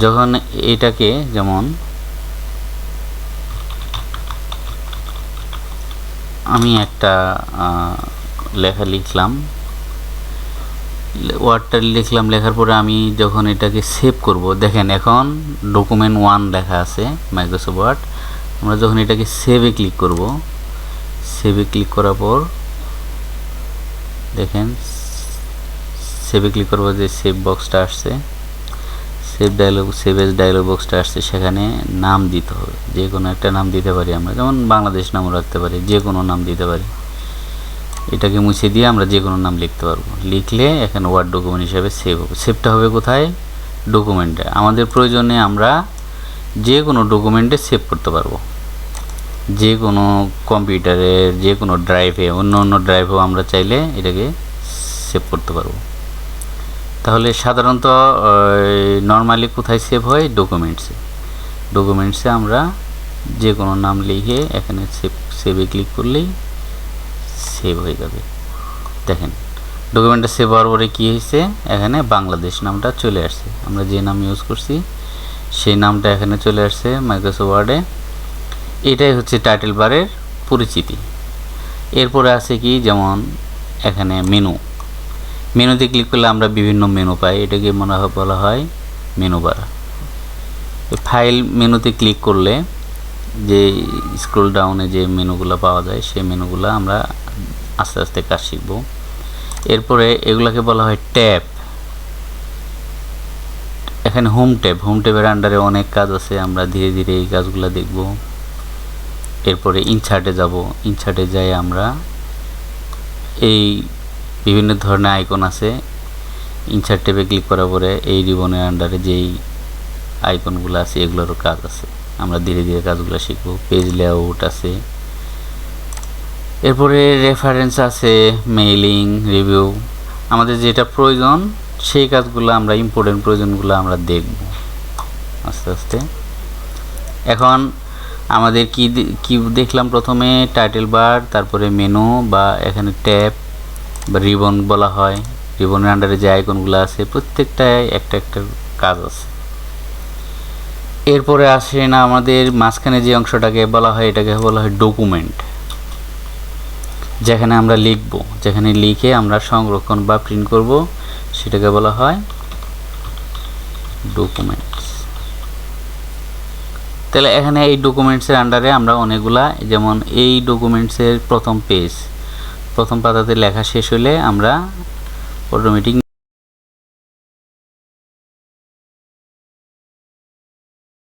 যখন এটাকে যেমন আমি একটা লেখা লিখলাম, ওয়ার্ডটা লিখলাম, লেখার পরে আমি যখন এটাকে সেভ করব, দেখেন এখন ডকুমেন্ট 1 লেখা আছে মাইক্রোসফট ওয়ার্ড। আমরা যখন এটাকে সেভে ক্লিক করব, সেভে ক্লিক করার পর দেখেন সেভে ক্লিক করব যে সেভ বক্সটা আসছে, সেভ এজ ডায়লগ বক্সটা আসছে, সেখানে নাম দিতে হবে, যে কোনো একটা নাম দিতে পারি আমরা, যেমন বাংলাদেশ নামও রাখতে পারি, যে কোনো নাম দিতে পারি। এটাকে মুছে দিয়ে আমরা যে কোনো নাম লিখতে পারবো, লিখলে এখানে ওয়ার্ড ডকুমেন্ট হিসাবে সেভ হবে। সেভটা হবে কোথায়? ডকুমেন্টে। আমাদের প্রয়োজনে আমরা যে কোনো ডকুমেন্টে সেভ করতে পারবো, যে কোনো কম্পিউটারে, যে কোনো ড্রাইভে, অন্য অন্য ড্রাইভেও আমরা চাইলে এটাকে সেভ করতে পারবো। তাহলে সাধারণত নর্মালি কোথায় সেভ হয়? ডকুমেন্টসে আমরা যে কোনো নাম লিখে এখানে সেভে ক্লিক করলেই সেভ হয়ে যাবে। দেখেন ডকুমেন্টটা সেভ হওয়ার পরে কী হয়েছে, এখানে বাংলাদেশ নামটা চলে আসছে, আমরা যে নাম ইউজ করছি সেই নামটা এখানে চলে আসছে মাইক্রোসফট ওয়ার্ডে। এটাই হচ্ছে টাইটেল বারের পরিচিতি। এরপরে আছে কি, যেমন এখানে মেনুতে ক্লিক করলে আমরা বিভিন্ন মেনু পাই, এটাকে বলা হয় মেনু বার। ফাইল মেনুতে ক্লিক করলে যে স্ক্রল ডাউনে যে মেনুগুলো পাওয়া যায়, সেই মেনুগুলো আমরা আস্তে আস্তে কাজ শিখব। এরপরে এগুলাকে বলা হয় ট্যাব। এখানে হোম ট্যাবের আন্ডারে অনেক কাজ আছে, আমরা ধীরে ধীরে এই কাজগুলো দেখব। এরপরে ইনসার্টে যাব, ইনসার্টে যাই আমরা এই বিভিন্ন ধরনের আইকন আছে, ইনসার্ট ট্যাবে ক্লিক করার পরে এই রিবনের আন্ডারে যেই আইকনগুলো আছে এগুলোরও কাজ আছে, আমরা ধীরে ধীরে কাজগুলো শিখব। পেজ লেআউট আছে, এরপরে রেফারেন্স আছে, মেইলিং, রিভিউ, আমাদের যেটা প্রয়োজন সেই কাজগুলো আমরা, ইম্পর্টেন্ট প্রয়োজনগুলো আমরা দেখব আস্তে আস্তে। এখন আমাদের কি দেখলাম? প্রথমে টাইটেল বার, তারপরে মেনু বা এখানে ট্যাব বা রিবন বলা হয়, রিবনের আন্ডারে যে আইকনগুলো আছে প্রত্যেকটায় একটা একটা কাজ আছে। এরপরে আসে না আমাদের মাঝখানে যে অংশটাকে বলা হয়, এটাকে বলা হয় ডকুমেন্ট, যেখানে আমরা লিখব, যেখানে লিখে আমরা সংরক্ষণ বা প্রিন্ট করব, সেটাকে বলা হয় ডকুমেন্টস। তাহলে এখানে এই ডকুমেন্টসের আন্ডারে আমরা অনেকগুলা, যেমন এই ডকুমেন্টসের প্রথম পাতাতে লেখা শেষ হলে আমরা অটোমেটিক